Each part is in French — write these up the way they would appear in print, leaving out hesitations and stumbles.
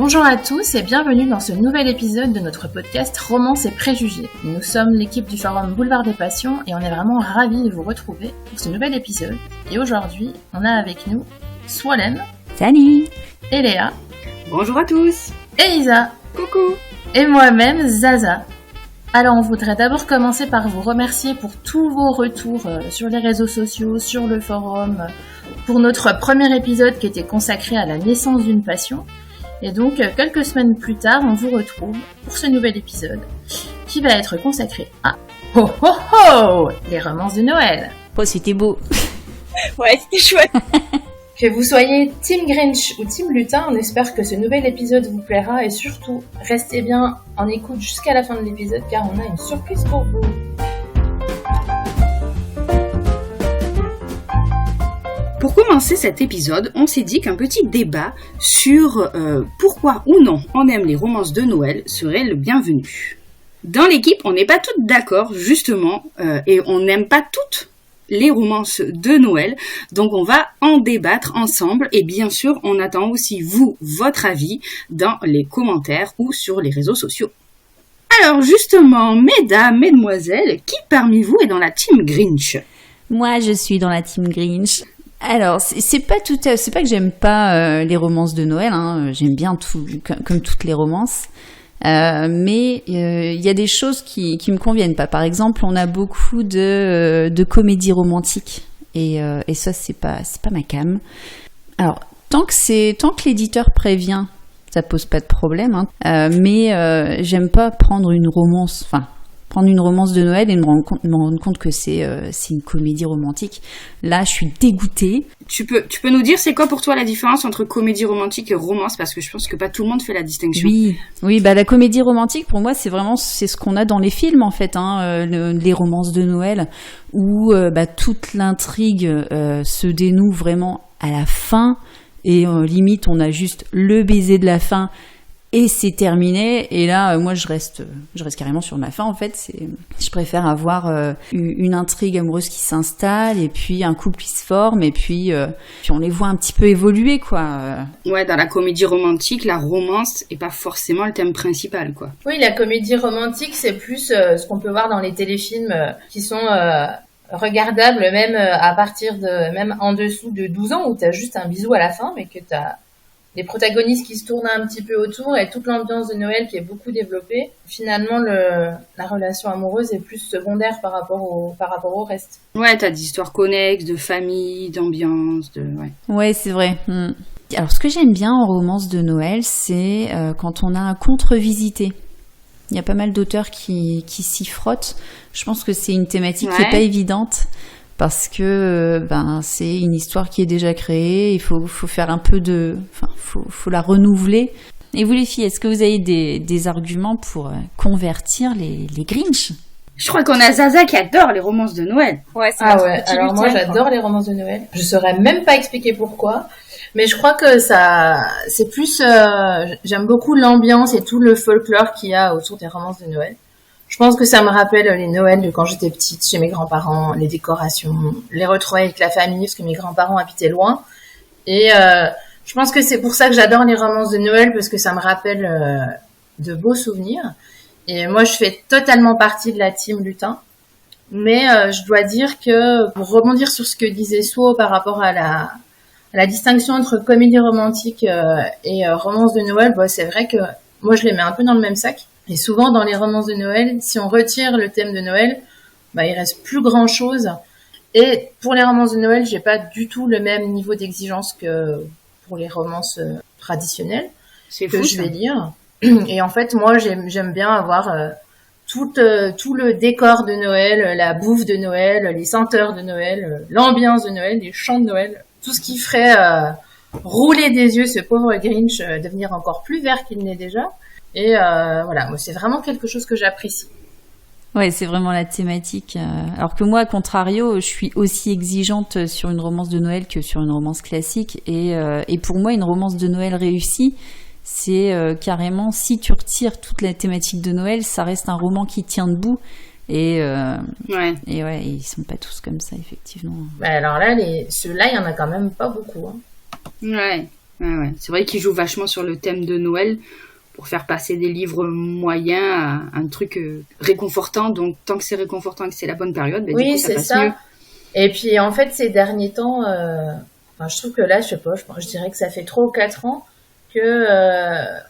Bonjour à tous et bienvenue dans ce nouvel épisode de notre podcast Romance et Préjugés. Nous sommes l'équipe du forum Boulevard des Passions et on est vraiment ravis de vous retrouver pour ce nouvel épisode. Et aujourd'hui, on a avec nous Swollen. Salut. Et Léa. Bonjour à tous. Et Isa. Coucou. Et moi-même, Zaza. Alors on voudrait d'abord commencer par vous remercier pour tous vos retours sur les réseaux sociaux, sur le forum, pour notre premier épisode qui était consacré à la naissance d'une passion. Et donc, quelques semaines plus tard, on vous retrouve pour ce nouvel épisode qui va être consacré à Ho Ho Ho, les romances de Noël. Oh, c'était beau. Ouais, c'était chouette. Que vous soyez Team Grinch ou Team Lutin, on espère que ce nouvel épisode vous plaira et surtout, restez bien en écoute jusqu'à la fin de l'épisode car on a une surprise pour vous. Pour commencer cet épisode, on s'est dit qu'un petit débat sur pourquoi ou non on aime les romances de Noël serait le bienvenu. Dans l'équipe, on n'est pas toutes d'accord, justement, et on n'aime pas toutes les romances de Noël, donc on va en débattre ensemble, et bien sûr, on attend aussi, vous, votre avis, dans les commentaires ou sur les réseaux sociaux. Alors justement, mesdames, mesdemoiselles, qui parmi vous est dans la team Grinch ? Moi, je suis dans la team Grinch. Alors, c'est pas que j'aime pas les romances de Noël, hein. J'aime bien tout, comme toutes les romances. Mais il y a des choses qui me conviennent pas. Par exemple, on a beaucoup de comédies romantiques et ça c'est pas ma came. Alors, tant que l'éditeur prévient, ça pose pas de problème, hein. Mais j'aime pas prendre une romance de Noël et me rendre compte que c'est une comédie romantique. Là, je suis dégoûtée. Tu peux nous dire c'est quoi pour toi la différence entre comédie romantique et romance, parce que je pense que pas tout le monde fait la distinction. Oui, bah la comédie romantique pour moi c'est ce qu'on a dans les films en fait, hein, les romances de Noël où toute l'intrigue se dénoue vraiment à la fin et limite on a juste le baiser de la fin. Et c'est terminé. Et là, moi, je reste carrément sur ma fin. En fait, je préfère avoir une intrigue amoureuse qui s'installe et puis un couple qui se forme et puis on les voit un petit peu évoluer, quoi. Ouais, dans la comédie romantique, la romance est pas forcément le thème principal, quoi. Oui, la comédie romantique, c'est plus ce qu'on peut voir dans les téléfilms qui sont regardables même à partir même en dessous de 12 ans où t'as juste un bisou à la fin, mais que t'as les protagonistes qui se tournent un petit peu autour et toute l'ambiance de Noël qui est beaucoup développée. Finalement, la relation amoureuse est plus secondaire par rapport au reste. Ouais, t'as des histoires connexes, de famille, d'ambiance, ouais. Ouais, c'est vrai. Alors, ce que j'aime bien en romance de Noël, c'est quand on a un contre-visité. Il y a pas mal d'auteurs qui s'y frottent. Je pense que c'est une thématique qui est pas évidente. Parce que c'est une histoire qui est déjà créée, il faut faire un peu faut la renouveler. Et vous les filles, est-ce que vous avez des arguments pour convertir les Grinch ? Je crois qu'on a Zaza qui adore les romances de Noël. Ouais, c'est alors moi j'adore les romances de Noël. Je saurais même pas expliquer pourquoi, mais je crois que c'est plus j'aime beaucoup l'ambiance et tout le folklore qu'il y a autour des romances de Noël. Je pense que ça me rappelle les Noëls de quand j'étais petite chez mes grands-parents, les décorations, les retrouvailles avec la famille, parce que mes grands-parents habitaient loin. Et je pense que c'est pour ça que j'adore les romances de Noël, parce que ça me rappelle de beaux souvenirs. Et moi, je fais totalement partie de la team Lutin. Mais je dois dire que, pour rebondir sur ce que disait Swo par rapport à la distinction entre comédie romantique et romance de Noël, c'est vrai que moi, je les mets un peu dans le même sac. Et souvent, dans les romances de Noël, si on retire le thème de Noël, il reste plus grand chose. Et pour les romances de Noël, j'ai pas du tout le même niveau d'exigence que pour les romances traditionnelles je vais lire. Et en fait, moi, j'aime bien avoir tout le décor de Noël, la bouffe de Noël, les senteurs de Noël, l'ambiance de Noël, les chants de Noël, tout ce qui ferait rouler des yeux ce pauvre Grinch, devenir encore plus vert qu'il n'est déjà. Et voilà, moi, c'est vraiment quelque chose que j'apprécie. Ouais, c'est vraiment la thématique. Alors que moi, à contrario, je suis aussi exigeante sur une romance de Noël que sur une romance classique. Et pour moi, une romance de Noël réussie, c'est carrément, si tu retires toute la thématique de Noël, ça reste un roman qui tient debout. Et ils sont pas tous comme ça, effectivement. Alors là, ceux-là, il y en a quand même pas beaucoup. Ouais. Ouais. C'est vrai qu'ils jouent vachement sur le thème de Noël pour faire passer des livres moyens à un truc réconfortant. Donc, tant que c'est réconfortant et que c'est la bonne période, du coup, ça passe mieux. Et puis, en fait, ces derniers temps, je trouve que là, je sais pas, je dirais que ça fait 3 ou 4 ans que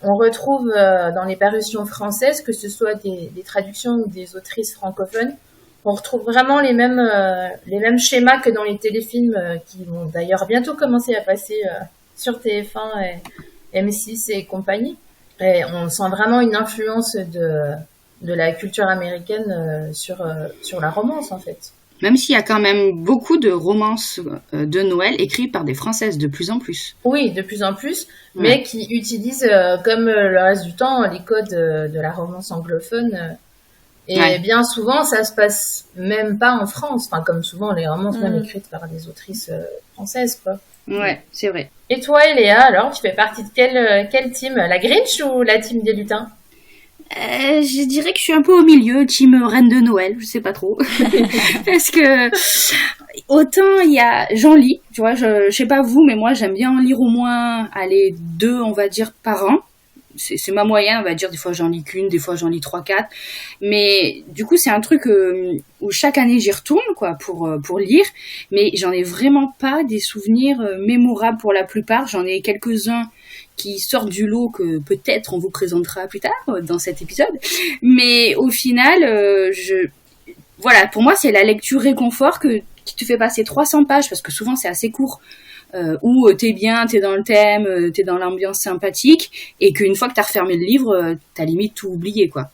on retrouve dans les parutions françaises, que ce soit des traductions ou des autrices francophones, on retrouve vraiment les mêmes schémas que dans les téléfilms qui vont d'ailleurs bientôt commencer à passer sur TF1 et M6 et compagnie. Et on sent vraiment une influence de la culture américaine sur la romance, en fait. Même s'il y a quand même beaucoup de romances de Noël écrites par des Françaises de plus en plus. Oui, de plus en plus, mais qui utilisent, comme le reste du temps, les codes de la romance anglophone. Et bien souvent, ça se passe même pas en France. Enfin, comme souvent, les romances même écrites par des autrices françaises, quoi. Ouais, c'est vrai. Et toi, Eléa, alors, tu fais partie de quelle team? La Grinch ou la team des lutins? Je dirais que je suis un peu au milieu, team Reine de Noël, je sais pas trop. Parce que autant il y a, j'en lis, tu vois, je sais pas vous, mais moi j'aime bien en lire au moins, 2, on va dire, par an. C'est ma moyenne, on va dire, des fois j'en lis qu'une, des fois j'en lis 3, 4. Mais du coup, c'est un truc où chaque année j'y retourne, quoi, pour lire. Mais j'en ai vraiment pas des souvenirs mémorables pour la plupart. J'en ai quelques-uns qui sortent du lot que peut-être on vous présentera plus tard dans cet épisode. Mais au final, voilà, pour moi, c'est la lecture réconfort qui te fait passer 300 pages, parce que souvent c'est assez court. Où t'es bien, t'es dans le thème, t'es dans l'ambiance sympathique, et qu'une fois que t'as refermé le livre, t'as limite tout oublié, quoi.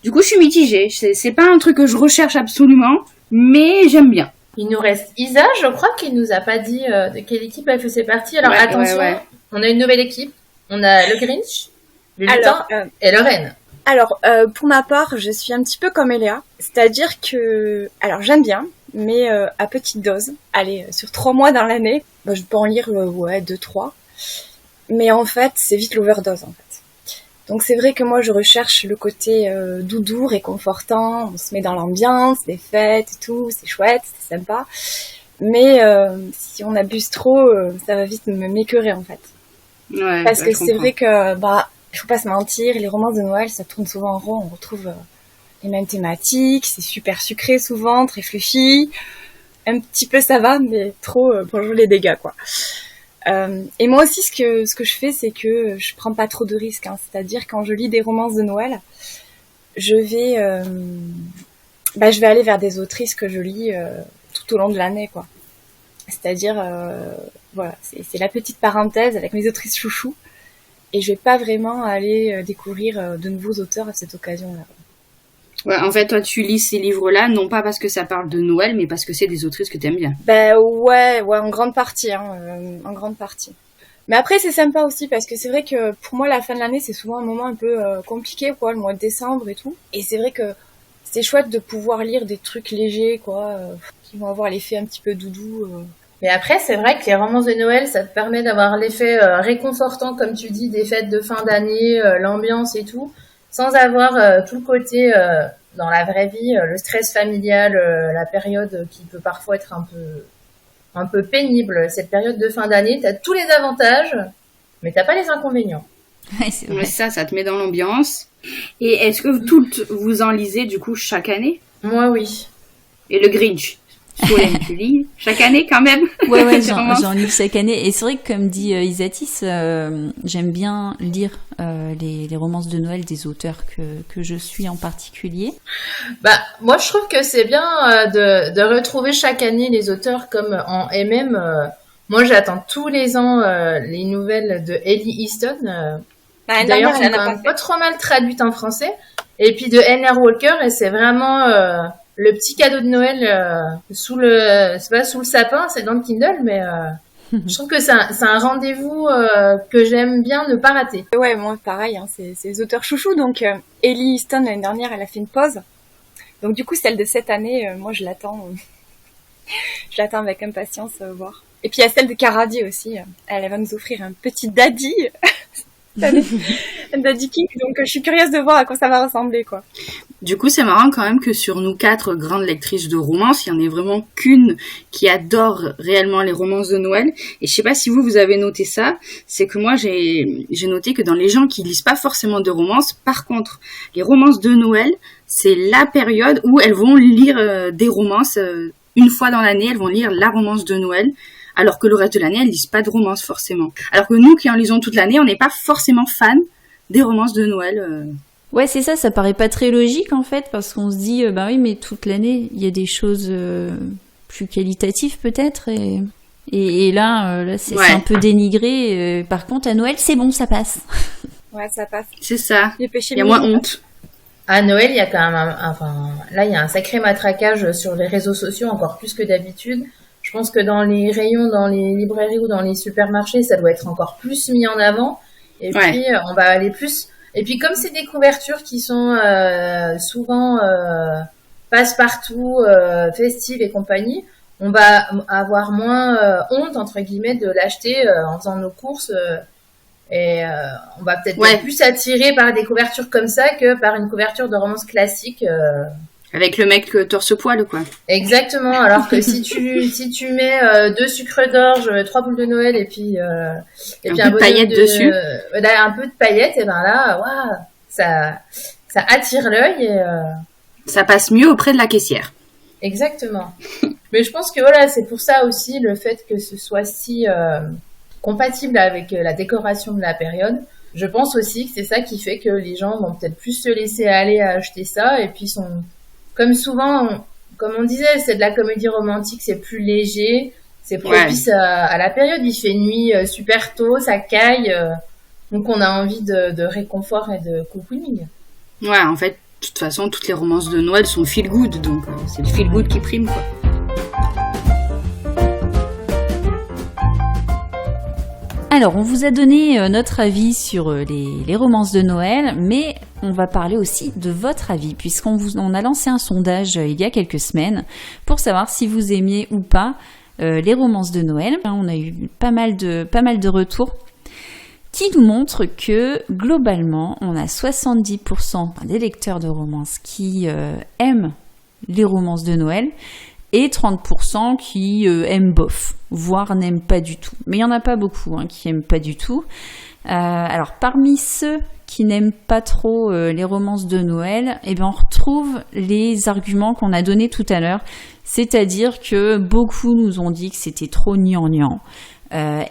Du coup, je suis mitigée. C'est pas un truc que je recherche absolument, mais j'aime bien. Il nous reste Isa, je crois qu'il nous a pas dit de quelle équipe elle faisait partie. Alors attention, on a une nouvelle équipe. On a le Grinch, le lutin et le renne. Alors, pour ma part, je suis un petit peu comme Eléa. C'est-à-dire que... Alors, j'aime bien, mais à petite dose. Allez, sur 3 mois dans l'année, je peux en lire 2, 3. Mais en fait, c'est vite l'overdose, en fait. Donc c'est vrai que moi, je recherche le côté doudou, réconfortant. On se met dans l'ambiance, les fêtes et tout, c'est chouette, c'est sympa. Mais si on abuse trop, ça va vite m'écœurer, en fait. Ouais, parce que c'est vrai que, il faut pas se mentir, les romances de Noël, ça tourne souvent en rond. On retrouve les mêmes thématiques, c'est super sucré souvent, très fluffy. Un petit peu ça va, mais trop pour jouer les dégâts, quoi. Et moi aussi, ce que je fais, c'est que je prends pas trop de risques. Hein. C'est-à-dire, quand je lis des romances de Noël, je vais aller vers des autrices que je lis tout au long de l'année, quoi. C'est-à-dire, voilà, c'est la petite parenthèse avec mes autrices chouchous. Et je vais pas vraiment aller découvrir de nouveaux auteurs à cette occasion-là. Ouais, en fait, toi, tu lis ces livres-là, non pas parce que ça parle de Noël, mais parce que c'est des autrices que t'aimes bien. Ouais, en grande partie, en grande partie. Mais après, c'est sympa aussi, parce que c'est vrai que pour moi, la fin de l'année, c'est souvent un moment un peu compliqué, quoi, le mois de décembre et tout. Et c'est vrai que c'est chouette de pouvoir lire des trucs légers, quoi, qui vont avoir l'effet un petit peu doudou. Mais après, c'est vrai que les romances de Noël, ça te permet d'avoir l'effet réconfortant, comme tu dis, des fêtes de fin d'année, l'ambiance et tout, sans avoir tout le côté, dans la vraie vie, le stress familial, la période qui peut parfois être un peu pénible. Cette période de fin d'année, t'as tous les avantages, mais t'as pas les inconvénients. Ouais, c'est vrai. Mais ça te met dans l'ambiance. Et est-ce que toutes vous en lisez, du coup, chaque année? Moi, oui. Et le Grinch? Solène, tu lis chaque année quand même? Ouais, j'en lis chaque année. Et c'est vrai que, comme dit Isatis, j'aime bien lire les romances de Noël des auteurs que je suis en particulier. Moi, je trouve que c'est bien de retrouver chaque année les auteurs comme en MM. Moi, j'attends tous les ans les nouvelles de Ellie Easton. D'ailleurs, qui est pas trop mal traduite en français. Et puis de N.R. Walker, et c'est vraiment... le petit cadeau de Noël c'est pas sous le sapin, c'est dans le Kindle, mais je trouve que c'est un rendez-vous que j'aime bien ne pas rater. Ouais, moi pareil, hein, c'est les auteurs chouchous. Donc Ellie Easton, l'année dernière, elle a fait une pause. Donc du coup, celle de cette année, moi je l'attends avec impatience voir. Et puis il y a celle de Caradi aussi. Elle va nous offrir un petit daddy. Un daddy king, donc je suis curieuse de voir à quoi ça va ressembler, quoi. Du coup, c'est marrant quand même que sur nous 4 grandes lectrices de romance, il n'y en ait vraiment qu'une qui adore réellement les romances de Noël. Et je sais pas si vous avez noté ça, c'est que moi j'ai noté que dans les gens qui lisent pas forcément de romances, par contre, les romances de Noël, c'est la période où elles vont lire des romances une fois dans l'année, elles vont lire la romance de Noël. Alors que le reste de l'année, elles lisent pas de romances forcément. Alors que nous qui en lisons toute l'année, on n'est pas forcément fans des romances de Noël. Ouais, c'est ça paraît pas très logique en fait, parce qu'on se dit, bah oui, mais toute l'année, il y a des choses plus qualitatives peut-être, et là, c'est un peu dénigré. Par contre, à Noël, c'est bon, ça passe. Ouais, ça passe. C'est ça, il y a moins honte. À Noël, il y a quand même là, il y a un sacré matraquage sur les réseaux sociaux, encore plus que d'habitude. Je pense que dans les rayons, dans les librairies ou dans les supermarchés, ça doit être encore plus mis en avant. Et puis, on va aller plus... Et puis comme c'est des couvertures qui sont souvent passe-partout, festives et compagnie, on va avoir moins honte entre guillemets de l'acheter en faisant nos courses et on va peut-être être plus attiré par des couvertures comme ça que par une couverture de romance classique. Avec le mec torse-poil, quoi. Exactement. Alors que si tu mets 2 sucres d'orge, 3 boules de Noël et puis un peu de paillettes dessus, un peu de paillettes, et ben là, waouh, ça attire l'œil et ça passe mieux auprès de la caissière. Exactement. Mais je pense que voilà, c'est pour ça aussi le fait que ce soit si compatible avec la décoration de la période. Je pense aussi que c'est ça qui fait que les gens vont peut-être plus se laisser aller à acheter ça et puis sont comme souvent, comme on disait, c'est de la comédie romantique, c'est plus léger, c'est propice à la période. Il fait nuit super tôt, ça caille, donc on a envie de réconfort et de cocooning. Ouais, en fait, de toute façon, toutes les romances de Noël sont feel good, donc c'est le feel good qui prime, quoi. Alors, on vous a donné notre avis sur les romances de Noël, mais on va parler aussi de votre avis, puisqu'on a lancé un sondage il y a quelques semaines pour savoir si vous aimiez ou pas les romances de Noël. On a eu pas mal de retours qui nous montrent que, globalement, on a 70% des lecteurs de romances qui aiment les romances de Noël, et 30% qui aiment bof, voire n'aiment pas du tout. Mais il n'y en a pas beaucoup qui aiment pas du tout. Alors, parmi ceux qui n'aiment pas trop les romances de Noël, on retrouve les arguments qu'on a donnés tout à l'heure. C'est-à-dire que beaucoup nous ont dit que c'était trop gnangnan.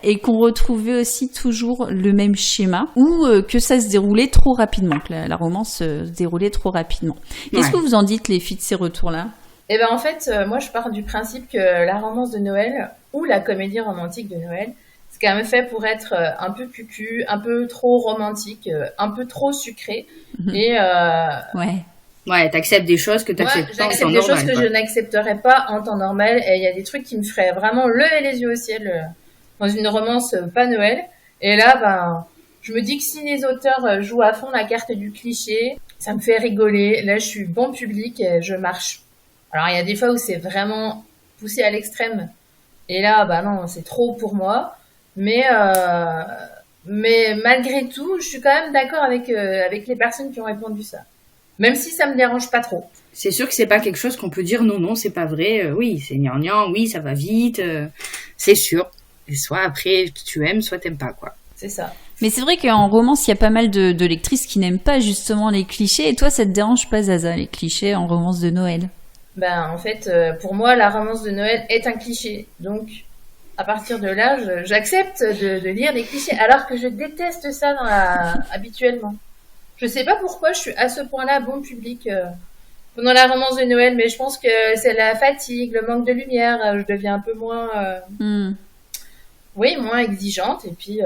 Et qu'on retrouvait aussi toujours le même schéma, ou que ça se déroulait trop rapidement, que la romance se déroulait trop rapidement. Qu'est-ce que vous en dites, les filles, de ces retours-là ? Eh ben en fait, moi je pars du principe que la romance de Noël ou la comédie romantique de Noël, c'est quand même fait pour être un peu cucu, un peu trop romantique, un peu trop sucré. Et ouais, t'acceptes des choses que t'acceptes pas en temps normal. J'accepte des choses que je n'accepterais pas en temps normal, et il y a des trucs qui me feraient vraiment lever les yeux au ciel dans une romance pas Noël. Et là, je me dis que si les auteurs jouent à fond la carte du cliché, ça me fait rigoler. Là, je suis bon public et je marche. Alors, il y a des fois où c'est vraiment poussé à l'extrême. Et là, non, c'est trop pour moi. Mais malgré tout, je suis quand même d'accord avec les personnes qui ont répondu ça. Même si ça me dérange pas trop. C'est sûr que c'est pas quelque chose qu'on peut dire non, c'est pas vrai. Oui, c'est gnangnan, oui, ça va vite. C'est sûr. Et soit après, tu aimes, soit t'aimes pas, quoi. C'est ça. Mais c'est vrai qu'en romance, il y a pas mal de lectrices qui n'aiment pas justement les clichés. Et toi, ça te dérange pas, Zaza, les clichés en romance de Noël ? En fait, pour moi, la romance de Noël est un cliché. Donc, à partir de là, j'accepte de lire des clichés, alors que je déteste ça habituellement. Je sais pas pourquoi je suis à ce point-là bon public pendant la romance de Noël, mais je pense que c'est la fatigue, le manque de lumière. Je deviens un peu moins, moins exigeante. Et puis,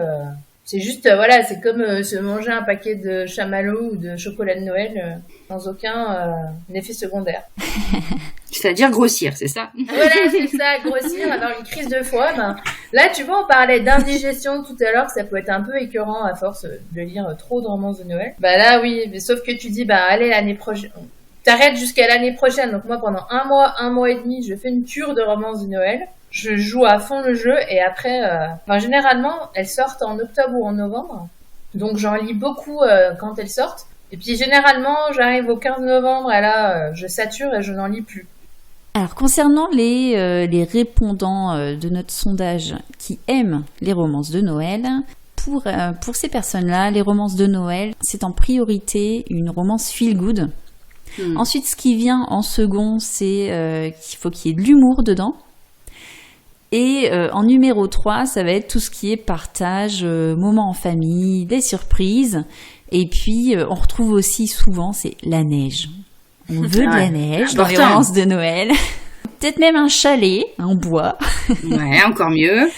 c'est juste, c'est comme se manger un paquet de chamallows ou de chocolat de Noël sans aucun effet secondaire. C'est-à-dire grossir, c'est ça ? Voilà, c'est ça, grossir, avoir une crise de foie. Là, tu vois, on parlait d'indigestion tout à l'heure, ça peut être un peu écœurant à force de lire trop de romances de Noël. Là, oui, mais sauf que tu dis, allez, l'année prochaine, t'arrêtes jusqu'à l'année prochaine. Donc moi, pendant un mois et demi, je fais une cure de romances de Noël. Je joue à fond le jeu et après, généralement, elles sortent en octobre ou en novembre. Donc j'en lis beaucoup quand elles sortent. Et puis généralement, j'arrive au 15 novembre et là, je sature et je n'en lis plus. Alors, concernant les répondants de notre sondage qui aiment les romances de Noël, pour ces personnes-là, les romances de Noël, c'est en priorité une romance feel-good. Ensuite, ce qui vient en second, c'est qu'il faut qu'il y ait de l'humour dedans. Et en numéro 3, ça va être tout ce qui est partage, moments en famille, des surprises. Et puis, on retrouve aussi souvent, c'est la neige. On veut de la neige dans les romances de Noël. Peut-être même un chalet en bois. Ouais, encore mieux.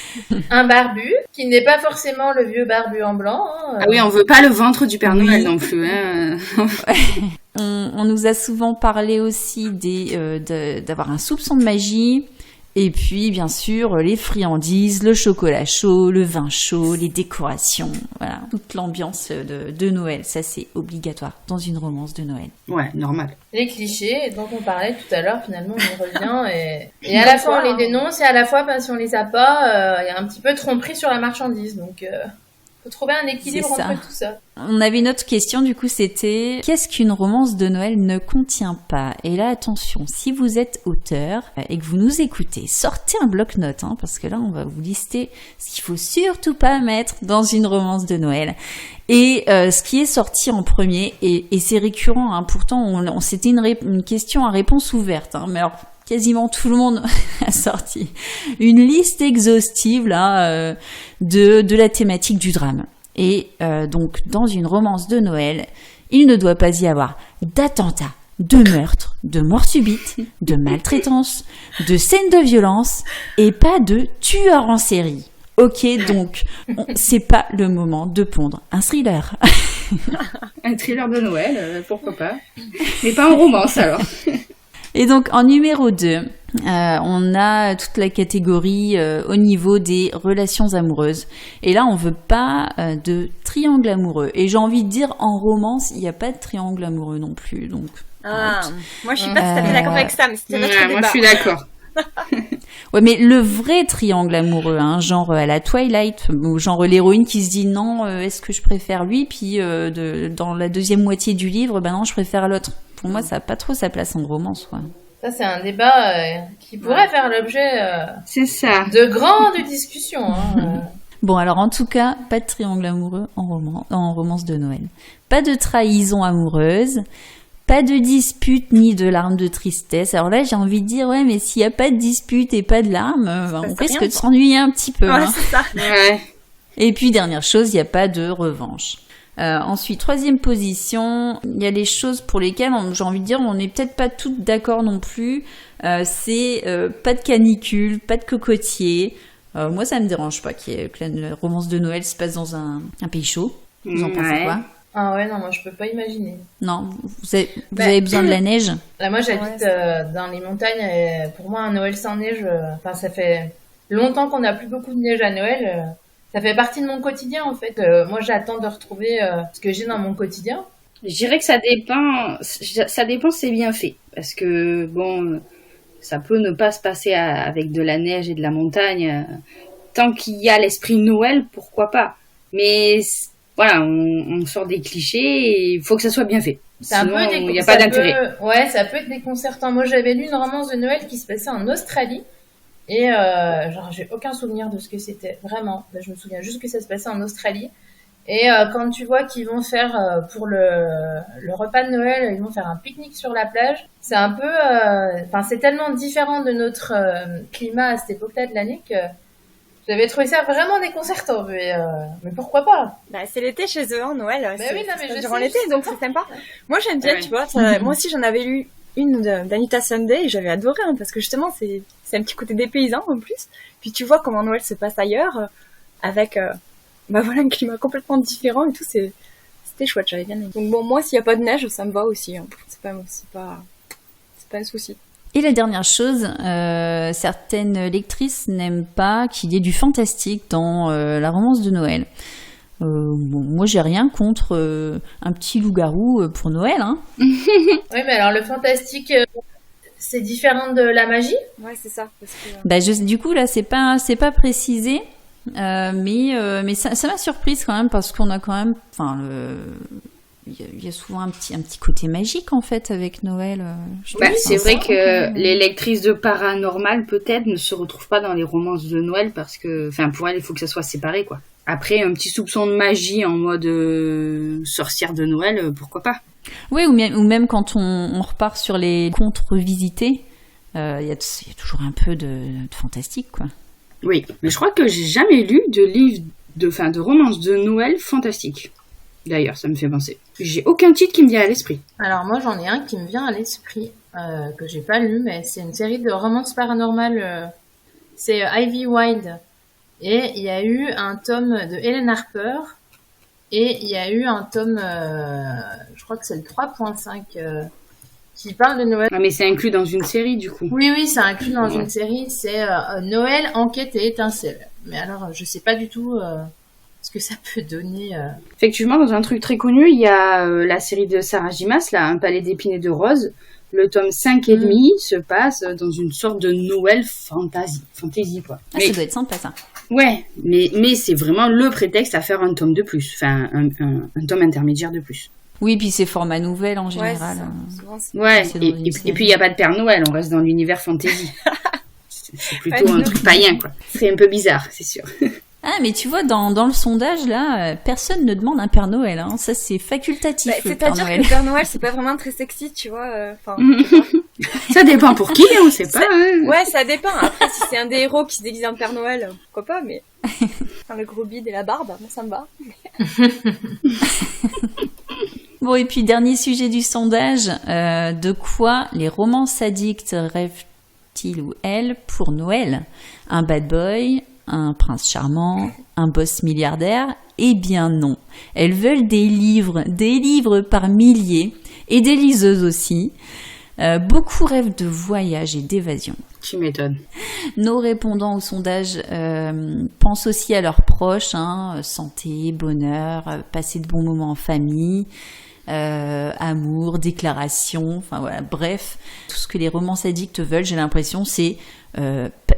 Un barbu, qui n'est pas forcément le vieux barbu en blanc. Ah oui, on veut pas le ventre du Père Noël non plus. Hein. On nous a souvent parlé aussi d'avoir un soupçon de magie. Et puis, bien sûr, les friandises, le chocolat chaud, le vin chaud, les décorations. Voilà, toute l'ambiance de Noël. Ça, c'est obligatoire dans une romance de Noël. Ouais, normal. Les clichés dont on parlait tout à l'heure, finalement, on y revient. Et à la fois, on les dénonce, et à la fois, si on les a pas, il y a un petit peu tromperie sur la marchandise. Donc, faut trouver un équilibre entre tout ça. On avait une autre question, du coup, c'était qu'est-ce qu'une romance de Noël ne contient pas? Et là, attention, si vous êtes auteur et que vous nous écoutez, sortez un bloc-notes, hein, parce que là, on va vous lister ce qu'il faut surtout pas mettre dans une romance de Noël. Et ce qui est sorti en premier, et c'est récurrent, hein, pourtant, c'était une question à réponse ouverte, hein, mais alors, quasiment tout le monde a sorti une liste exhaustive là de la thématique du drame. Et donc, dans une romance de Noël, il ne doit pas y avoir d'attentats, de meurtres, de morts subites, de maltraitance, de scènes de violence et pas de tueurs en série. Ok, donc, c'est pas le moment de pondre un thriller. Un thriller de Noël, pourquoi pas. Mais pas en romance alors. Et donc, en numéro 2, on a toute la catégorie au niveau des relations amoureuses. Et là, on veut pas de triangle amoureux. Et j'ai envie de dire, en romance, il n'y a pas de triangle amoureux non plus. Donc, moi, je suis pas tout à fait d'accord avec ça, mais c'était notre débat. Moi, je suis d'accord. Ouais, mais le vrai triangle amoureux, hein, genre à la Twilight, ou genre l'héroïne qui se dit non, est-ce que je préfère lui, puis dans la deuxième moitié du livre, non, je préfère l'autre. Pour moi, ça n'a pas trop sa place en romance, quoi. Ça, c'est un débat qui pourrait faire l'objet c'est ça. de grandes discussions. Hein. Bon, alors en tout cas, pas de triangle amoureux en romance de Noël. Pas de trahison amoureuse, pas de dispute ni de larmes de tristesse. Alors là, j'ai envie de dire, ouais, mais s'il n'y a pas de dispute et pas de larmes, on risque de s'ennuyer un petit peu. Ouais, hein. c'est ça. Ouais. Et puis, dernière chose, il n'y a pas de revanche. Ensuite, troisième position, il y a les choses pour lesquelles, j'ai envie de dire, on n'est peut-être pas toutes d'accord non plus. C'est pas de canicule, pas de cocotier. Moi, ça me dérange pas que la romance de Noël se passe dans un pays chaud. Vous en pensez quoi? Ah ouais, non, moi je peux pas imaginer. Non, vous avez besoin de la neige? Là, moi j'habite dans les montagnes et pour moi un Noël sans neige, ça fait longtemps qu'on n'a plus beaucoup de neige à Noël. Ça fait partie de mon quotidien en fait. Moi j'attends de retrouver ce que j'ai dans mon quotidien. Je dirais que ça dépend c'est bien fait. Parce que bon, ça peut ne pas se passer avec de la neige et de la montagne. Tant qu'il y a l'esprit de Noël, pourquoi pas. Mais voilà, on sort des clichés et il faut que ça soit bien fait. Sinon, il n'y a pas d'intérêt. Ouais, ça peut être déconcertant. Moi, j'avais lu une romance de Noël qui se passait en Australie. Et j'ai aucun souvenir de ce que c'était. Vraiment. Je me souviens juste que ça se passait en Australie. Et quand tu vois qu'ils vont faire, pour le repas de Noël, ils vont faire un pique-nique sur la plage, c'est un peu... c'est tellement différent de notre climat à cette époque-là de l'année que... J'avais trouvé ça vraiment déconcertant, mais pourquoi pas? Bah, c'est l'été chez eux, hein, Noël. Mais oui, non, mais je durant sais, l'été, donc c'est sympa. Moi, j'aime bien, tu vois. Moi aussi, j'en avais lu une d'Anita Sunday et j'avais adoré, hein, parce que justement, c'est un petit côté dépaysant en plus. Puis tu vois comment Noël se passe ailleurs, avec un climat complètement différent et tout. C'était chouette, j'avais bien aimé. Donc bon, moi, s'il y a pas de neige, ça me va aussi. Hein. C'est pas un souci. Et la dernière chose, certaines lectrices n'aiment pas qu'il y ait du fantastique dans la romance de Noël. Moi, j'ai rien contre un petit loup-garou pour Noël. Hein. Oui, mais alors le fantastique, c'est différent de la magie? Ouais, c'est ça. Parce que, du coup, là, c'est pas précisé. Mais ça m'a surprise quand même parce qu'on a quand même... il y a souvent un petit côté magique en fait avec Noël. C'est vrai que les lectrices de paranormal peut-être ne se retrouvent pas dans les romances de Noël parce que, enfin, pour elles, il faut que ça soit séparé, quoi. Après, un petit soupçon de magie en mode sorcière de Noël, pourquoi pas? Oui, ou même quand on repart sur les contes revisités, il y a toujours un peu de fantastique, quoi. Oui, mais je crois que j'ai jamais lu de livre de romances de Noël fantastiques. D'ailleurs, ça me fait penser. J'ai aucun titre qui me vient à l'esprit. Alors moi, j'en ai un qui me vient à l'esprit, que j'ai pas lu, mais c'est une série de romances paranormales. C'est Ivy Wild. Et il y a eu un tome de Helen Harper. Et il y a eu un tome, je crois que c'est le 3.5, qui parle de Noël. Ah, mais c'est inclus dans une série, du coup. Oui, c'est inclus dans une série. C'est Noël, enquête et étincelle. Mais alors, je sais pas du tout ce que ça peut donner. Effectivement, dans un truc très connu, il y a la série de Sarah Gimas, là, Un palais d'épines et de roses. Le tome 5 et demi se passe dans une sorte de Noël fantasy, quoi. Ah, ça doit être sympa, ça. Ouais, mais c'est vraiment le prétexte à faire un tome de plus. Enfin, un tome intermédiaire de plus. Oui, puis c'est format nouvelle en général. Ouais, et puis il n'y a pas de Père Noël, on reste dans l'univers fantasy. C'est plutôt un truc païen, quoi. C'est un peu bizarre, c'est sûr. Ah, mais tu vois, dans le sondage, là, personne ne demande un Père Noël. Hein. Ça, c'est facultatif, le Père Noël. C'est-à-dire que le Père Noël, c'est pas vraiment très sexy, tu vois. Ça dépend pour qui, on sait pas. Ouais, ça dépend. Après, si c'est un des héros qui se déguise en Père Noël, pourquoi pas, mais... le gros bide et la barbe, moi, ça me va. Bon, et puis, dernier sujet du sondage. De quoi les romances addicts rêvent-ils ou elles pour Noël? Un bad boy, un prince charmant, un boss milliardaire? Eh bien non. Elles veulent des livres par milliers, et des liseuses aussi. Beaucoup rêvent de voyage et d'évasion. Tu m'étonnes. Nos répondants au sondage pensent aussi à leurs proches, santé, bonheur, passer de bons moments en famille, amour, déclaration, enfin voilà, bref, tout ce que les romances addicts veulent, j'ai l'impression, c'est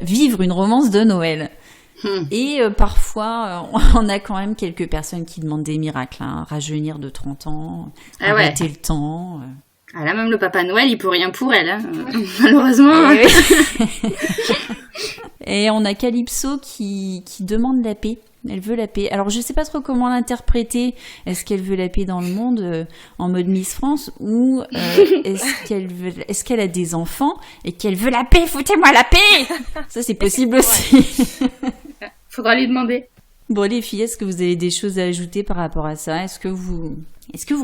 vivre une romance de Noël. Et parfois, on a quand même quelques personnes qui demandent des miracles, rajeunir de 30 ans, arrêter le temps. Ah là, même le Papa Noël, il peut rien pour elle, malheureusement. Et on a Calypso qui demande la paix. Elle veut la paix. Alors, je sais pas trop comment l'interpréter. Est-ce qu'elle veut la paix dans le monde en mode Miss France ou est-ce qu'elle a des enfants et qu'elle veut la paix? Foutez-moi la paix! Ça, c'est possible aussi. Faudra lui demander. Bon, les filles, est-ce que vous avez des choses à ajouter par rapport à ça? Est-ce que vous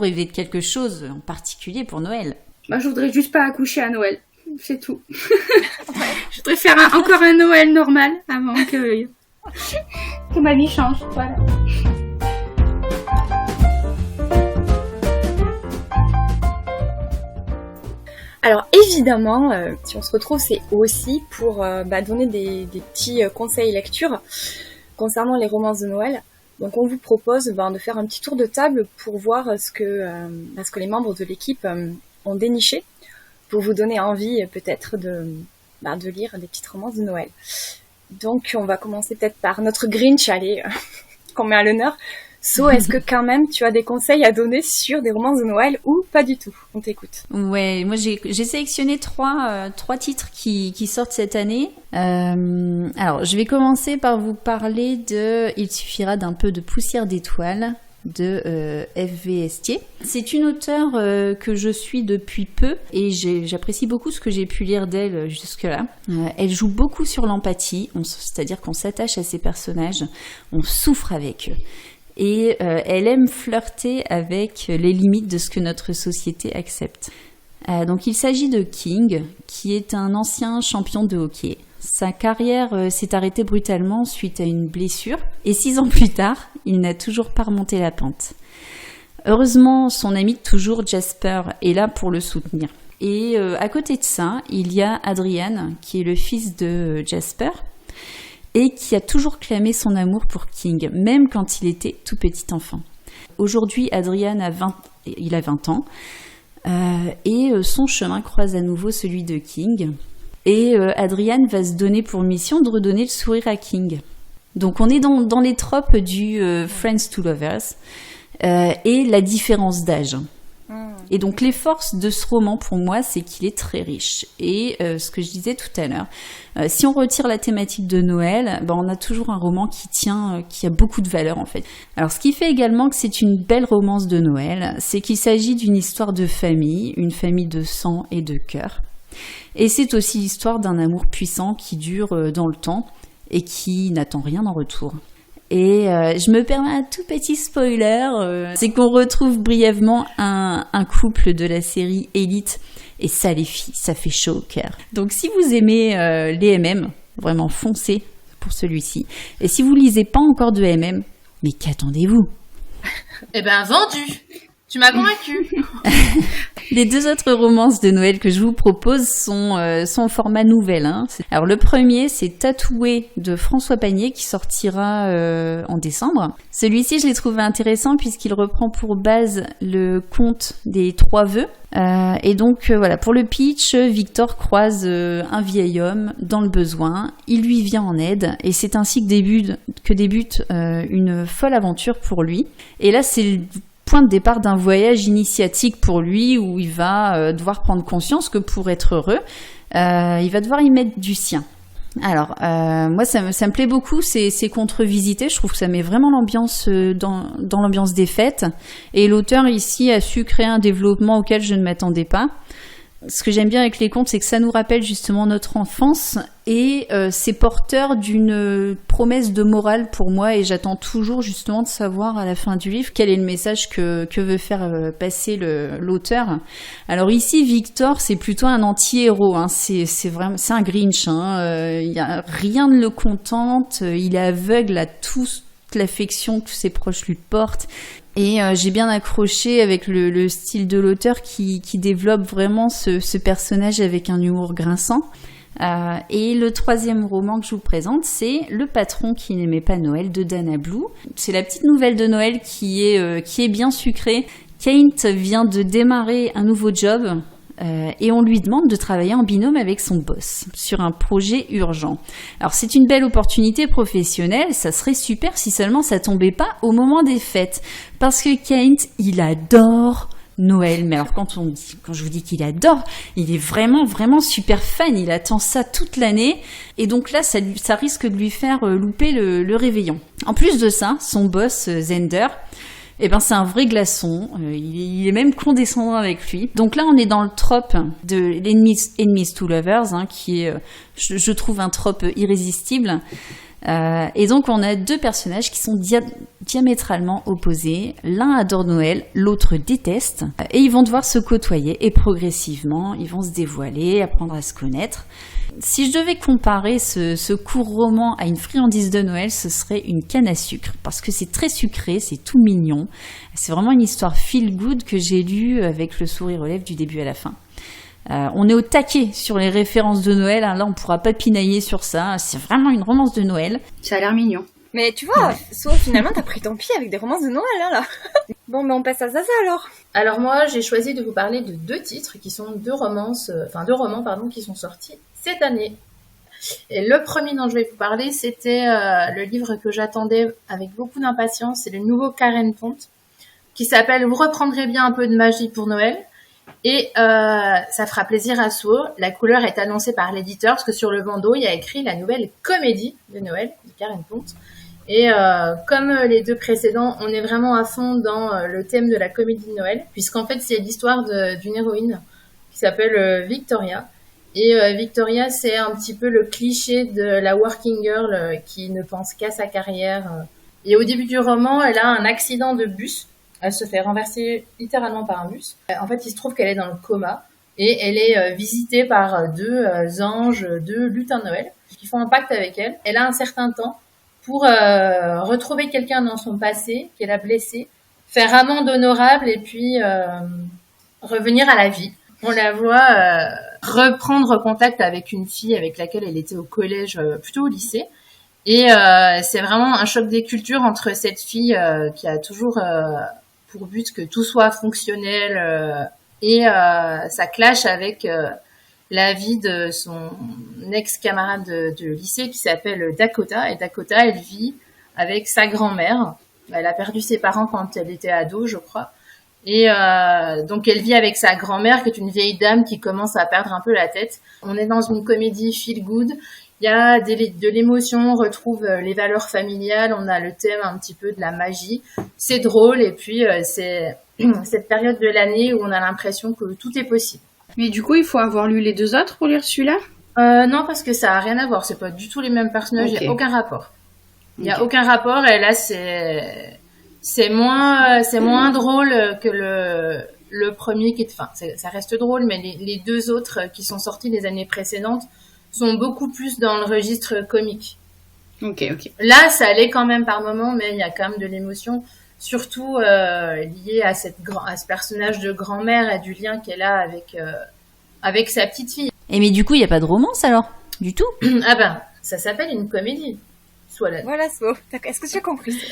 rêvez de quelque chose en particulier pour Noël? Moi, je voudrais juste pas accoucher à Noël. C'est tout. Je voudrais faire encore un Noël normal avant que ma vie change. Voilà. Alors évidemment, si on se retrouve, c'est aussi pour donner des petits conseils lecture concernant les romances de Noël. Donc on vous propose de faire un petit tour de table pour voir ce que les membres de l'équipe ont déniché pour vous donner envie peut-être de lire des petites romances de Noël. Donc on va commencer peut-être par notre Grinch, allez, qu'on met à l'honneur. So, est-ce que quand même tu as des conseils à donner sur des romances de Noël ou pas du tout? On t'écoute. Ouais, moi j'ai sélectionné trois titres qui sortent cette année. Alors je vais commencer par vous parler de Il suffira d'un peu de poussière d'étoiles de F.V. Estier. C'est une auteure que je suis depuis peu et j'apprécie beaucoup ce que j'ai pu lire d'elle jusque-là. Elle joue beaucoup sur l'empathie, c'est-à-dire qu'on s'attache à ses personnages, on souffre avec eux. Et elle aime flirter avec les limites de ce que notre société accepte. Donc il s'agit de King, qui est un ancien champion de hockey. Sa carrière s'est arrêtée brutalement suite à une blessure, et 6 ans plus tard, il n'a toujours pas remonté la pente. Heureusement, son ami de toujours, Jasper, est là pour le soutenir. Et à côté de ça, il y a Adrian, qui est le fils de Jasper, et qui a toujours clamé son amour pour King, même quand il était tout petit enfant. Aujourd'hui, Adrian a 20 ans, et son chemin croise à nouveau celui de King. Et Adrian va se donner pour mission de redonner le sourire à King. Donc on est dans les tropes du Friends to Lovers. et la différence d'âge. Et donc les forces de ce roman pour moi, c'est qu'il est très riche. Et ce que je disais tout à l'heure, si on retire la thématique de Noël, on a toujours un roman qui tient, qui a beaucoup de valeur en fait. Alors ce qui fait également que c'est une belle romance de Noël, c'est qu'il s'agit d'une histoire de famille, une famille de sang et de cœur. Et c'est aussi l'histoire d'un amour puissant qui dure dans le temps et qui n'attend rien en retour. Et je me permets un tout petit spoiler, c'est qu'on retrouve brièvement un couple de la série Élite, et ça les filles, ça fait chaud au cœur. Donc si vous aimez les MM, vraiment foncez pour celui-ci. Et si vous lisez pas encore de MM, mais qu'attendez-vous? Eh ben vendu. Tu m'as convaincu. Les deux autres romances de Noël que je vous propose sont au format nouvelle. Alors le premier, c'est Tatoué de François Panier qui sortira en décembre. Celui-ci, je l'ai trouvé intéressant puisqu'il reprend pour base le conte des 3 vœux. Et donc voilà, pour le pitch, Victor croise un vieil homme dans le besoin. Il lui vient en aide et c'est ainsi que débute une folle aventure pour lui. Et là, c'est le point de départ d'un voyage initiatique pour lui où il va devoir prendre conscience que pour être heureux, il va devoir y mettre du sien. Alors, moi, ça me plaît beaucoup, ces contes revisités. Je trouve que ça met vraiment l'ambiance dans l'ambiance des fêtes. Et l'auteur, ici, a su créer un développement auquel je ne m'attendais pas. Ce que j'aime bien avec les contes, c'est que ça nous rappelle justement notre enfance et c'est porteur d'une promesse de morale pour moi et j'attends toujours justement de savoir à la fin du livre quel est le message que veut faire passer l'auteur. Alors ici, Victor, c'est plutôt un anti-héros, c'est un Grinch, y a rien ne le contente, il est aveugle à toute l'affection que ses proches lui portent. Et j'ai bien accroché avec le style de l'auteur qui développe vraiment ce personnage avec un humour grinçant. Et le troisième roman que je vous présente, c'est Le patron qui n'aimait pas Noël de Dana Blue. C'est la petite nouvelle de Noël qui est bien sucrée. Kate vient de démarrer un nouveau job. Et on lui demande de travailler en binôme avec son boss sur un projet urgent. Alors c'est une belle opportunité professionnelle, ça serait super si seulement ça tombait pas au moment des fêtes. Parce que Kate, il adore Noël. Mais alors quand je vous dis qu'il adore, il est vraiment, vraiment super fan, il attend ça toute l'année. Et donc là, ça risque de lui faire louper le réveillon. En plus de ça, son boss, Zender, c'est un vrai glaçon, il est même condescendant avec lui. Donc là, on est dans le trope de l'Enemies to Lovers, qui est, je trouve, un trope irrésistible. Et donc, on a deux personnages qui sont diamétralement opposés. L'un adore Noël, l'autre déteste. Et ils vont devoir se côtoyer et progressivement, ils vont se dévoiler, apprendre à se connaître. Si je devais comparer ce court roman à une friandise de Noël, ce serait une canne à sucre. Parce que c'est très sucré, c'est tout mignon. C'est vraiment une histoire feel good que j'ai lue avec le sourire aux lèvres du début à la fin. On est au taquet sur les références de Noël. Là, on pourra pas pinailler sur ça. C'est vraiment une romance de Noël. Ça a l'air mignon. Mais tu vois, So, finalement, t'as pris ton pied avec des romances de Noël, là. Bon, mais on passe à Zaza, alors. Alors moi, j'ai choisi de vous parler de 2 titres qui sont 2 romans, qui sont sortis cette année. Et le premier dont je vais vous parler, c'était le livre que j'attendais avec beaucoup d'impatience. C'est le nouveau Karen Pont, qui s'appelle « Vous reprendrez bien un peu de magie pour Noël ». Et ça fera plaisir à So. La couleur est annoncée par l'éditeur, parce que sur le bandeau, il y a écrit la nouvelle comédie de Noël de Karen Pont. Et comme les 2 précédents, on est vraiment à fond dans le thème de la comédie de Noël, puisqu'en fait, c'est l'histoire d'une héroïne qui s'appelle Victoria. Et Victoria, c'est un petit peu le cliché de la working girl qui ne pense qu'à sa carrière. Et au début du roman, elle a un accident de bus. Elle se fait renverser littéralement par un bus. En fait, il se trouve qu'elle est dans le coma et elle est visitée par 2 anges, 2 lutins de Noël qui font un pacte avec elle. Elle a un certain temps pour retrouver quelqu'un dans son passé qu'elle a blessé, faire amende honorable et puis revenir à la vie. On la voit reprendre contact avec une fille avec laquelle elle était au collège, plutôt au lycée. Et c'est vraiment un choc des cultures entre cette fille qui a toujours pour but que tout soit fonctionnel et ça clash avec la vie de son ex-camarade de lycée qui s'appelle Dakota. Et Dakota, elle vit avec sa grand-mère Elle a perdu ses parents quand elle était ado, je crois. Et donc elle vit avec sa grand-mère qui est une vieille dame qui commence à perdre un peu la tête. On est dans une comédie feel good. Il y a de l'émotion, on retrouve les valeurs familiales, on a le thème un petit peu de la magie. C'est drôle et puis c'est cette période de l'année où on a l'impression que tout est possible. Mais du coup, il faut avoir lu les 2 autres pour lire celui-là? Non, parce que ça a rien à voir. C'est pas du tout les mêmes personnages. Il y a aucun rapport. Il y a Ok. aucun rapport. Et là, c'est moins drôle que le premier qui est. Enfin, ça reste drôle, mais les 2 autres qui sont sortis les années précédentes sont beaucoup plus dans le registre comique. Ok. Là, ça allait quand même par moments, mais il y a quand même de l'émotion, surtout liée à ce personnage de grand-mère et du lien qu'elle a avec sa petite fille. Et mais du coup, il n'y a pas de romance alors? Du tout? Ah ben, ça s'appelle une comédie. Soit Voilà, So. Est-ce que tu as compris ça?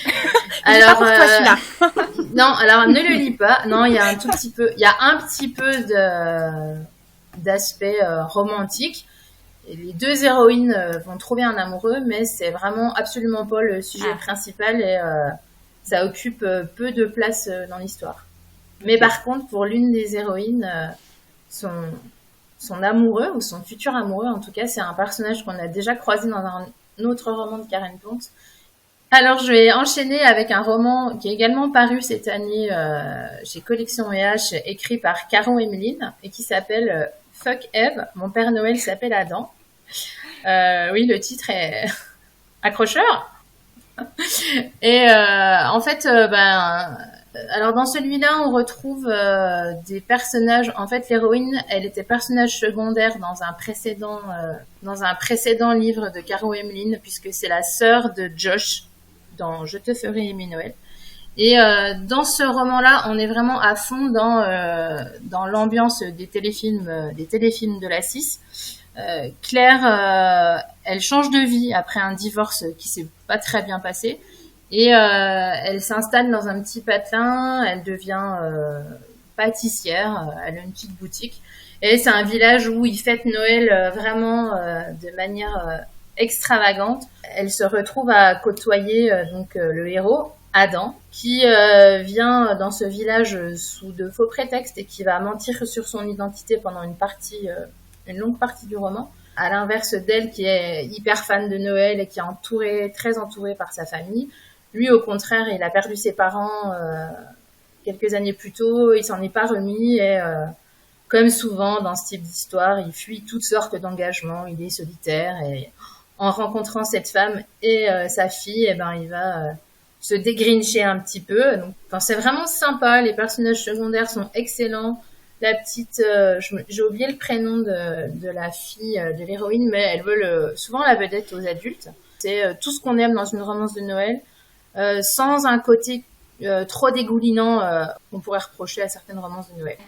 Alors, pas pour toi, celui-là. non, alors ne le lis pas. Non, il y a un petit peu d'aspect romantique. Et les 2 héroïnes vont trouver un amoureux, mais c'est vraiment absolument pas le sujet principal et ça occupe peu de place dans l'histoire. Mais par contre, pour l'une des héroïnes, son amoureux ou son futur amoureux, en tout cas, c'est un personnage qu'on a déjà croisé dans un autre roman de Karen Plante. Alors, je vais enchaîner avec un roman qui est également paru cette année chez Collection EH, écrit par Caro Emeline, et qui s'appelle Fuck Eve, mon Père Noël s'appelle Adam. Oui, le titre est accrocheur. Et en fait, alors dans celui-là, on retrouve des personnages. En fait, l'héroïne, elle était personnage secondaire dans un précédent livre de Caro Emeline, puisque c'est la sœur de Josh dans Je te ferai aimer Noël. Et dans ce roman-là, on est vraiment à fond dans l'ambiance des téléfilms de la 6. Claire, elle change de vie après un divorce qui s'est pas très bien passé. Et elle s'installe dans un petit patelin, elle devient pâtissière, elle a une petite boutique. Et c'est un village où ils fêtent Noël vraiment de manière extravagante. Elle se retrouve à côtoyer le héros, Adam, qui vient dans ce village sous de faux prétextes et qui va mentir sur son identité pendant une longue partie du roman. À l'inverse d'elle, qui est hyper fan de Noël et qui est très entourée par sa famille. Lui, au contraire, il a perdu ses parents quelques années plus tôt, il s'en est pas remis et comme souvent dans ce type d'histoire, il fuit toutes sortes d'engagements, il est solitaire et en rencontrant cette femme et sa fille, il va se dégrincher un petit peu. Donc, c'est vraiment sympa, les personnages secondaires sont excellents. La petite, j'ai oublié le prénom de la fille de l'héroïne, mais elle veut souvent la vedette aux adultes. C'est tout ce qu'on aime dans une romance de Noël. Sans un côté trop dégoulinant qu'on pourrait reprocher à certaines romances de Noël.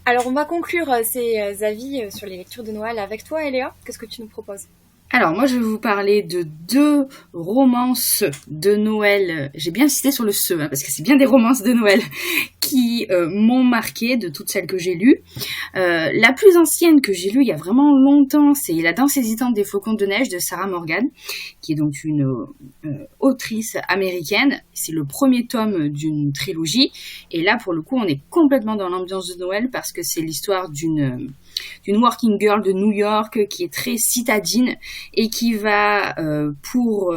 Alors, on va conclure ces avis sur les lectures de Noël avec toi, Eléa. Qu'est-ce que tu nous proposes? Alors, moi, je vais vous parler de 2 romances de Noël. J'ai bien insisté sur le « ce », parce que c'est bien des romances de Noël qui m'ont marqué de toutes celles que j'ai lues. La plus ancienne que j'ai lue il y a vraiment longtemps, c'est La danse hésitante des flocons de neige de Sarah Morgan, qui est donc une autrice américaine. C'est le premier tome d'une trilogie. Et là, pour le coup, on est complètement dans l'ambiance de Noël parce que c'est l'histoire d'une working girl de New York qui est très citadine et qui va pour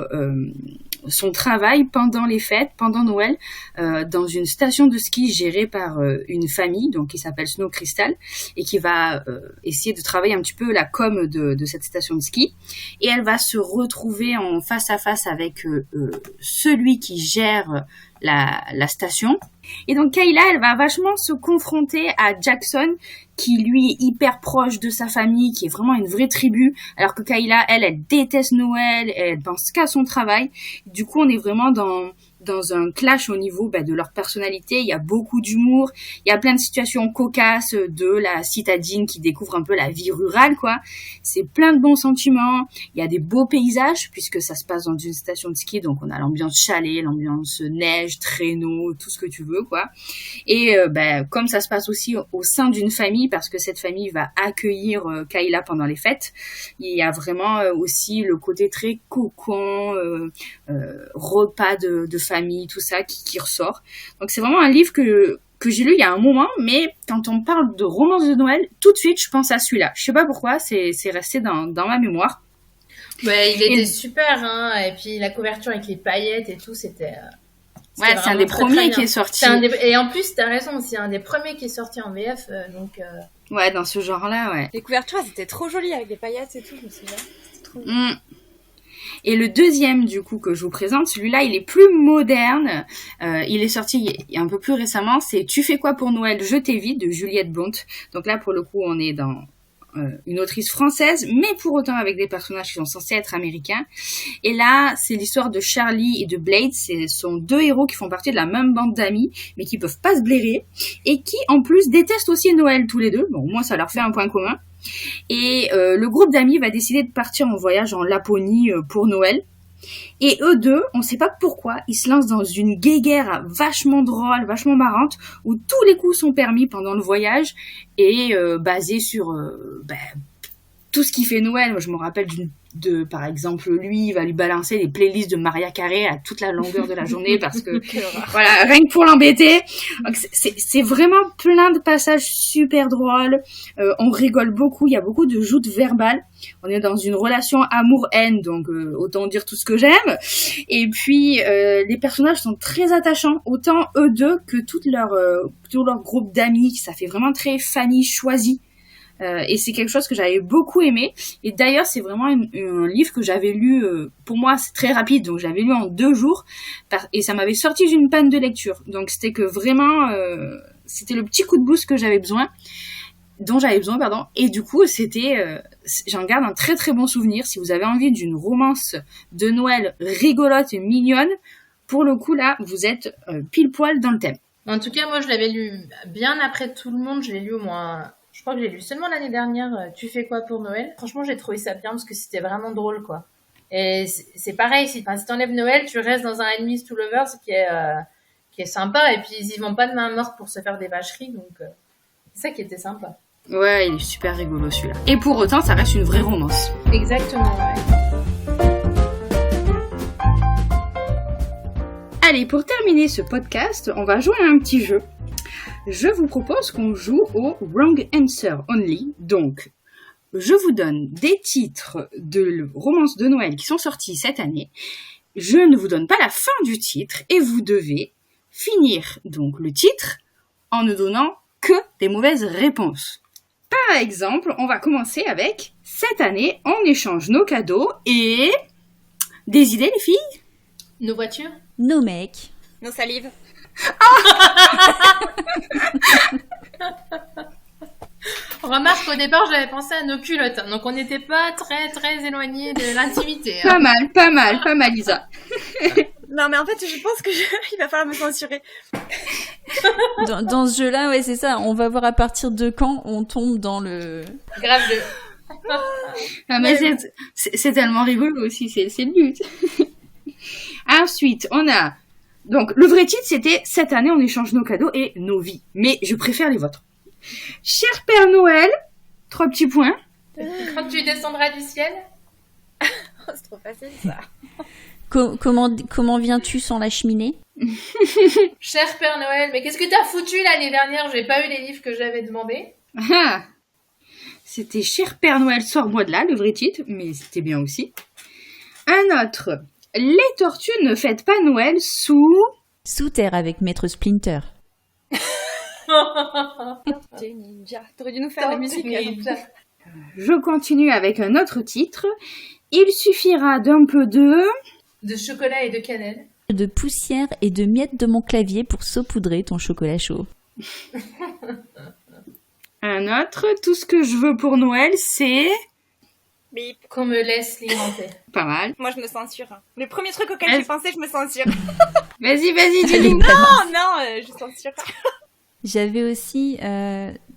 son travail pendant les fêtes, pendant Noël, dans une station de ski gérée par une famille donc qui s'appelle Snow Crystal et qui va essayer de travailler un petit peu la com de cette station de ski. Et elle va se retrouver en face à face avec celui qui gère la station. Et donc Kayla, elle va vachement se confronter à Jackson, qui lui est hyper proche de sa famille, qui est vraiment une vraie tribu, alors que Kayla, elle déteste Noël, elle pense qu'à son travail. Du coup, on est vraiment dans un clash au niveau de leur personnalité. Il y a beaucoup d'humour, il y a plein de situations cocasses de la citadine qui découvre un peu la vie rurale, quoi. C'est plein de bons sentiments, il y a des beaux paysages, puisque ça se passe dans une station de ski, donc on a l'ambiance chalet, l'ambiance neige, traîneau, tout ce que tu veux, quoi. Et comme ça se passe aussi au sein d'une famille, parce que cette famille va accueillir Kayla pendant les fêtes, il y a vraiment aussi le côté très cocon, repas de famille, tout ça qui ressort. Donc c'est vraiment un livre que j'ai lu il y a un moment, mais quand on parle de romance de Noël, tout de suite je pense à celui-là. Je sais pas pourquoi, c'est resté dans ma mémoire. Ouais, il était super, hein. Et puis la couverture avec les paillettes et tout, c'était ouais, c'est un des premiers qui est sorti. Et en plus, t'as raison, c'est un des premiers qui est sorti en VF, donc. Ouais, dans ce genre-là, ouais. Les couvertures, elles étaient trop jolies avec les paillettes et tout, je me souviens. C'était trop joli. Et le deuxième, du coup, que je vous présente, celui-là, il est plus moderne. Il est sorti un peu plus récemment. C'est Tu fais quoi pour Noël? Je t'évite de Juliette Bont. Donc là, pour le coup, on est dans une autrice française, mais pour autant avec des personnages qui sont censés être américains. Et là, c'est l'histoire de Charlie et de Blade. Ce sont deux héros qui font partie de la même bande d'amis, mais qui peuvent pas se blairer, et qui, en plus, détestent aussi Noël tous les deux. Bon, au moins, ça leur fait un point commun. Et le groupe d'amis va décider de partir en voyage en Laponie pour Noël. Et eux deux, on sait pas pourquoi, ils se lancent dans une guéguerre vachement drôle, vachement marrante, où tous les coups sont permis pendant le voyage, et basé sur tout ce qui fait Noël. Moi, je me rappelle par exemple, lui, il va lui balancer des playlists de Mariah Carey à toute la longueur de la journée parce que, voilà, rien que pour l'embêter. Donc, c'est vraiment plein de passages super drôles. On rigole beaucoup. Il y a beaucoup de joutes verbales. On est dans une relation amour-haine, donc autant dire tout ce que j'aime. Et puis, les personnages sont très attachants, autant eux deux que tout leur groupe d'amis. Ça fait vraiment très famille choisie. Et c'est quelque chose que j'avais beaucoup aimé. Et d'ailleurs, c'est vraiment un livre que j'avais lu, pour moi, c'est très rapide, donc j'avais lu en 2 jours, et ça m'avait sorti d'une panne de lecture. Donc c'était que vraiment, c'était le petit coup de boost dont j'avais besoin, pardon. Et du coup, j'en garde un très très bon souvenir. Si vous avez envie d'une romance de Noël rigolote et mignonne, pour le coup, là, vous êtes pile poil dans le thème. En tout cas, moi, je l'avais lu bien après tout le monde. Je l'ai lu au moins... Je crois que j'ai lu seulement l'année dernière Tu fais quoi pour Noël? Franchement, j'ai trouvé ça bien parce que c'était vraiment drôle, quoi. Et c'est pareil, si t'enlèves Noël, tu restes dans un Enemies to Lovers qui est sympa, et puis ils y vont pas de main morte pour se faire des vacheries, donc c'est ça qui était sympa. Ouais, il est super rigolo celui-là. Et pour autant, ça reste une vraie romance. Exactement, ouais. Allez, pour terminer ce podcast, on va jouer à un petit jeu. Je vous propose qu'on joue au Wrong Answer Only. Donc, je vous donne des titres de romances de Noël qui sont sortis cette année. Je ne vous donne pas la fin du titre et vous devez finir donc le titre en ne donnant que des mauvaises réponses. Par exemple, on va commencer avec « Cette année, on échange nos cadeaux et... » Des idées, les filles? Nos voitures? Nos mecs. Nos salives. Remarque qu'au départ j'avais pensé à nos culottes, hein, donc on n'était pas très très éloignés de l'intimité. Pas mal Lisa. Non mais en fait je pense que il va falloir me censurer. Dans ce jeu-là, ouais, c'est ça. On va voir à partir de quand on tombe dans le... Grave jeu. Ah, mais c'est tellement rigolo aussi, c'est le but. Ensuite, on a... Donc, le vrai titre, c'était « Cette année, on échange nos cadeaux et nos vies ». Mais je préfère les vôtres. « Cher Père Noël », 3 petits points. Quand tu descendras du ciel. Oh, c'est trop facile, ça. Comment viens-tu sans la cheminée? Cher Père Noël, mais qu'est-ce que t'as foutu l'année dernière? J'ai pas eu les livres que j'avais demandé. Ah, c'était « Cher Père Noël, sors-moi de là », le vrai titre, mais c'était bien aussi. Un autre... Les tortues ne fêtent pas Noël sous terre avec Maître Splinter. T'es ninja. T'aurais dû nous faire la musique. Je continue avec un autre titre. Il suffira d'un peu de chocolat et de cannelle. De poussière et de miettes de mon clavier pour saupoudrer ton chocolat chaud. Un autre. Tout ce que je veux pour Noël, c'est... Bip. Qu'on me laisse l'imiter. Pas mal. Moi, je me censure. Le premier truc auquel j'ai pensé, je me censure. Vas-y, dis-nous. Non, je censure. J'avais aussi...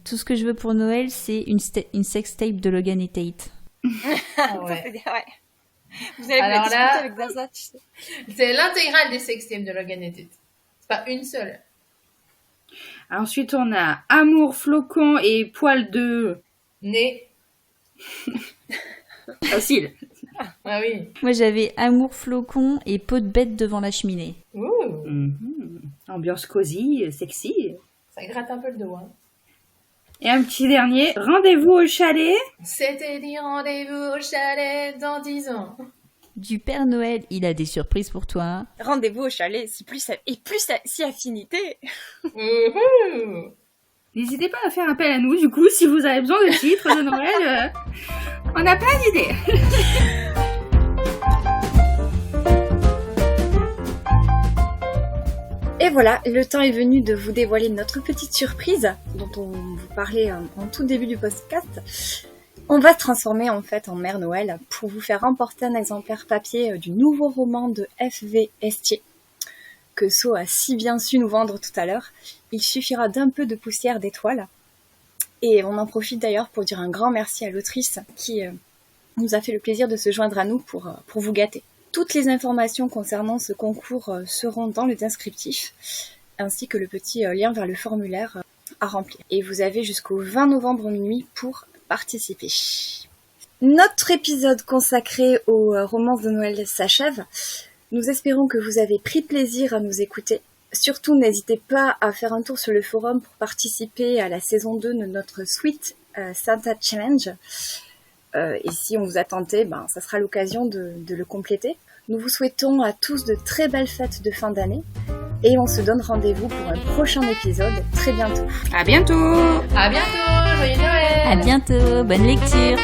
tout ce que je veux pour Noël, c'est une sextape de Logan et Tate. Ah ouais. Ouais. Vous allez Alors me discuter là, avec Zaza, tu sais. C'est l'intégrale des sextapes de Logan et Tate. C'est pas une seule. Ensuite, on a Amour, Flocon et Poil de... Nez. Facile. Ah oui. Moi, j'avais Amour, Flocon et Peau de bête devant la cheminée. Ouh. Ambiance cosy, sexy. Ça gratte un peu le dos. Hein. Et un petit dernier, rendez-vous au chalet. C'était dit rendez-vous au chalet dans 10 ans. Du Père Noël, il a des surprises pour toi. Rendez-vous au chalet, si affinité. N'hésitez pas à faire appel à nous, du coup, si vous avez besoin de titres de Noël. On a plein d'idées. Et voilà, le temps est venu de vous dévoiler notre petite surprise dont on vous parlait en tout début du podcast. On va se transformer en fait en Mère Noël pour vous faire remporter un exemplaire papier du nouveau roman de F.V. Estier que So a si bien su nous vendre tout à l'heure. Il suffira d'un peu de poussière d'étoiles. Et on en profite d'ailleurs pour dire un grand merci à l'autrice qui nous a fait le plaisir de se joindre à nous pour vous gâter. Toutes les informations concernant ce concours seront dans le descriptif, ainsi que le petit lien vers le formulaire à remplir. Et vous avez jusqu'au 20 novembre minuit pour participer. Notre épisode consacré aux romances de Noël s'achève. Nous espérons que vous avez pris plaisir à nous écouter. Surtout, n'hésitez pas à faire un tour sur le forum pour participer à la saison 2 de notre Sweet Santa Challenge. Et si on vous a tenté, ça sera l'occasion de le compléter. Nous vous souhaitons à tous de très belles fêtes de fin d'année et on se donne rendez-vous pour un prochain épisode très bientôt. À bientôt. À bientôt, joyeux Noël. À bientôt, bonne lecture.